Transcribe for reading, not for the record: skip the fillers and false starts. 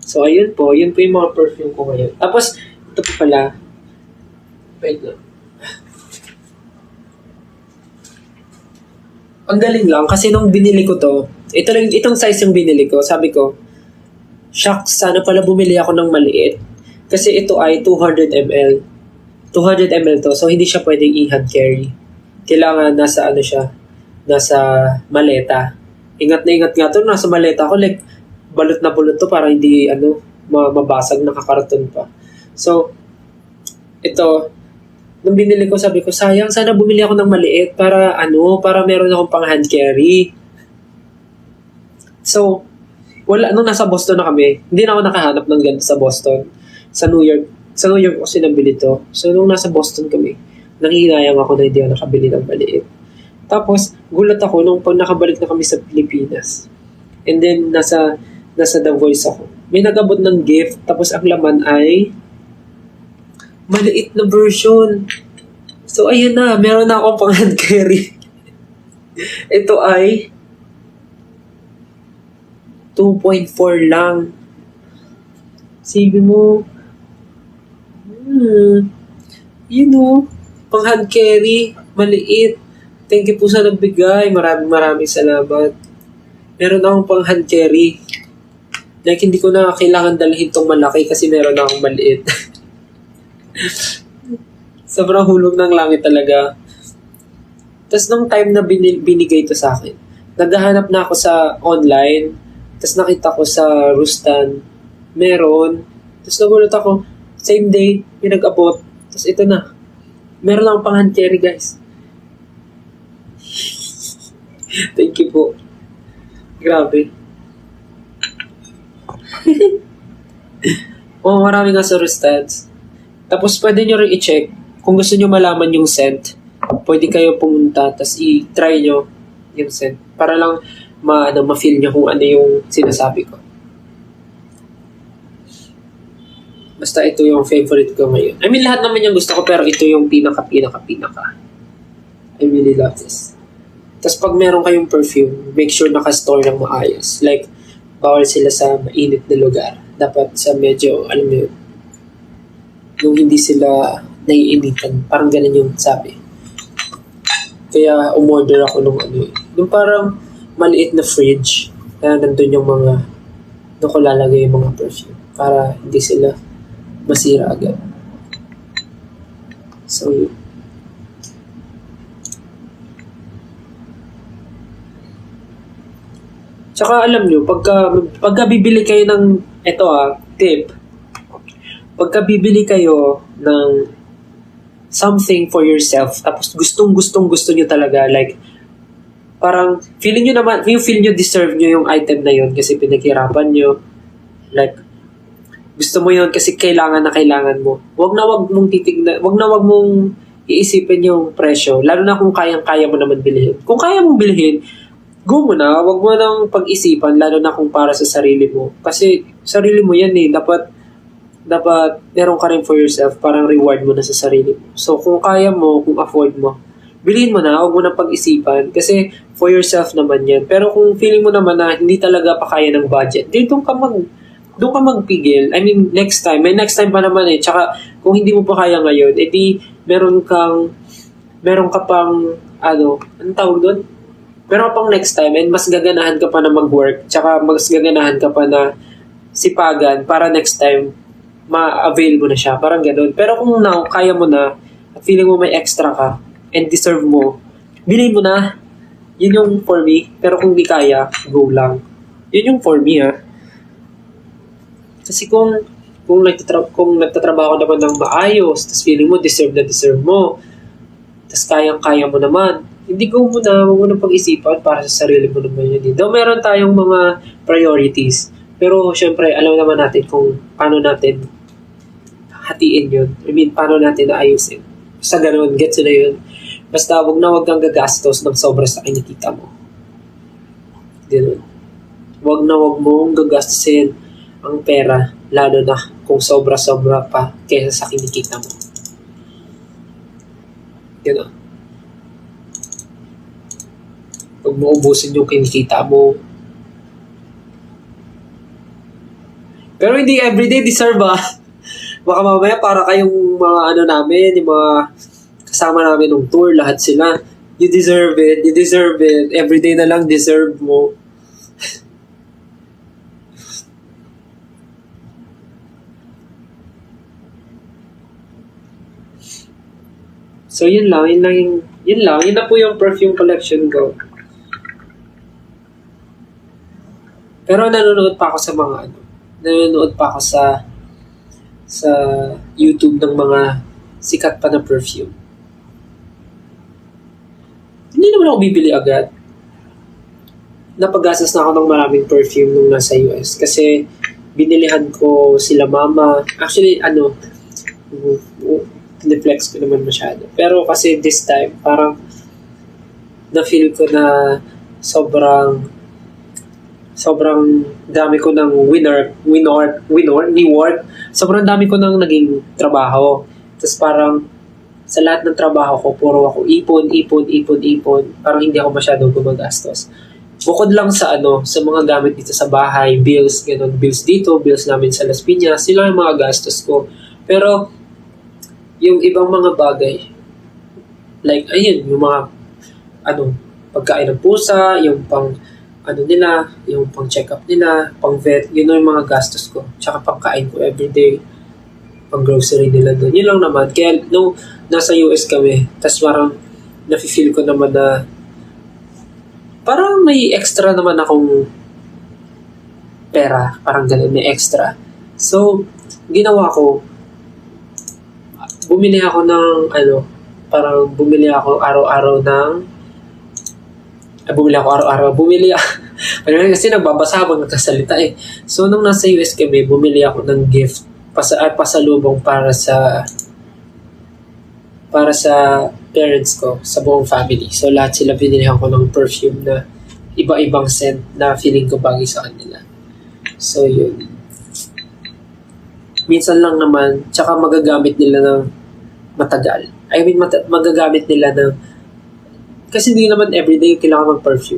So, ayun po. Yun po yung mga perfume ko ngayon. Tapos, ito po pala. Wait lang. Ang galing lang kasi nung binili ko to, itong size yung binili ko, sabi ko, shucks, sana pala bumili ako ng maliit. Kasi ito ay 200 ml. 200 ml to, so hindi siya pwedeng i-hand carry. Kailangan nasa ano siya, nasa maleta. Ingat na ingat nga to, nasa maleta ako, like, balot na balot to para hindi, mabasag, nakakarton pa. So, ito, nung binili ko, sabi ko, sayang, sana bumili ako ng maliit para meron akong pang hand carry. So, nung nasa Boston na kami, hindi na ako nakahanap ng ganito sa Boston. Sa New York ako sinabili to. So, nung nasa Boston kami, nangihinayang ako na hindi ako nakabili ng maliit. Tapos, gulat ako nung pag nakabalik na kami sa Pilipinas. And then, nasa The Voice ako. May nagabot ng gift, tapos ang laman ay maliit na version. So, ayun na. Meron na akong pang hand carry. Ito ay 2.4 lang. Sige mo, pang hand carry, maliit. Thank you po sa nagbigay. Maraming salamat. Meron akong pang hand carry. Like, hindi ko na kailangan dalhin tong malaki kasi meron akong maliit. Sobrang hulog ng langit talaga. Tapos nung time na binigay ito sa akin, naghahanap na ako sa online. Tapos nakita ko sa Rustan, meron. Tapos nagulat ako, same day, may nag-abot. Tapos ito na. Meron akong pang hand carry, guys. Thank you po. Grabe. Marami nga sa Rustans. Tapos pwede nyo rin i-check. Kung gusto nyo malaman yung scent, pwede kayo pumunta, tapos i-try nyo yung scent. Para lang ma-feel nyo kung ano yung sinasabi ko. Basta ito yung favorite ko ngayon. I mean, lahat naman yung gusto ko, pero ito yung pinaka. I really love this. Tapos pag meron kayong perfume, make sure naka-store ng maayos. Like, bawal sila sa mainit na lugar. Dapat sa medyo, alam mo yun, nung hindi sila naiinitan. Parang ganun yung sabi. Kaya umorder ako nung nung parang maliit na fridge na nandun yung mga, doon ko lalagay yung mga perfume para hindi sila masira agad. So, yun. Tsaka alam nyo, pagka bibili kayo ng, tip, pagka bibili kayo ng something for yourself, tapos gusto nyo talaga, like, parang, feel nyo deserve nyo yung item na yun kasi pinaghirapan nyo, like, gusto mo yun kasi kailangan mo. Wag na wag mong iisipin yung presyo, lalo na kung kaya mo naman bilhin. Kung kaya mong bilhin, go mo na, wag mo nang pag-isipan, lalo na kung para sa sarili mo. Kasi sarili mo yan dapat meron ka rin for yourself, parang reward mo na sa sarili mo. So kung kaya mo, kung afford mo, bilhin mo na, wag mo nang pag-isipan, kasi for yourself naman yan. Pero kung feeling mo naman na hindi talaga pa kaya ng budget, doon ka magpigil. I mean, next time. May next time pa naman Tsaka, kung hindi mo pa kaya ngayon, edi meron ka pang, anong tawag doon? Meron ka pang next time and mas gaganahan ka pa na mag-work. Tsaka mas gaganahan ka pa na sipagan para next time ma-avail mo na siya. Parang ganun. Pero kung now, kaya mo na at feeling mo may extra ka and deserve mo, bilhin mo na. Yun yung for me. Pero kung di kaya, go lang. Yun yung for me, ha. Kasi kung nagtatrabaho naman ng maayos, tapos feeling mo, deserve mo, tapos kaya mo naman, hindi go mo na, huwag mo nang pag-isipan para sa sarili mo naman yun. Though meron tayong mga priorities, pero syempre, alam naman natin kung paano natin hatiin yun. I mean, paano natin naayusin. Sa ganun, gets na yun. Basta wag kang gagastos ng sobra sa kinikita mo. Ganun. Wag mong gagastusin ang pera, lalo na kung sobra-sobra pa kaysa sa kinikita mo. Ganun. Huwag mo ubusin yung kinikita mo. Pero hindi everyday deserve ah. Baka mamaya para kayong mga ano namin, yung mga kasama namin ng tour, lahat sila. You deserve it, you deserve it. Everyday na lang deserve mo. So yun lang, yun na po yung perfume collection ko. Pero nanonood pa ako sa mga nanonood pa ako sa YouTube ng mga sikat pa na perfume. Hindi naman ako bibili agad. Napaggastos na ako ng maraming perfume nung nasa US kasi binilihan ko sila mama. Actually, pineflex ko naman masyado. Pero kasi this time, parang na-feel ko na sobrang dami ko ng reward. Sobrang dami ko ng naging trabaho. Tapos parang sa lahat ng trabaho ko, puro ako ipon. Parang hindi ako masyadong gumagastos. Bukod lang sa sa mga gamit dito sa bahay, bills, ganun, bills dito, bills namin sa Las Piñas, sila yung mga gastos ko. Pero yung ibang mga bagay, like, ayun, yung mga, pagkain ng pusa, yung pang, nila, yung pang check-up nila, pang vet, yun yung mga gastos ko. Tsaka pangkain ko everyday, pang grocery nila doon. Yun lang naman. Kaya, nung nasa US kami, tas parang, nafe-feel ko naman na, parang may extra naman akong pera, parang ganun, may extra. So, ginawa ko, bumili ako araw-araw kasi nagbabasa habang nagkasalita eh. So, nung nasa US kami, bumili ako ng gift pasalubong para sa parents ko, sa buong family. So, lahat sila binilihan ko ng perfume na iba-ibang scent na feeling ko bagay sa kanila. So, yun. Minsan lang naman, tsaka magagamit nila ng matagal. Magagamit nila ng kasi hindi naman everyday kailangan mag-perfume.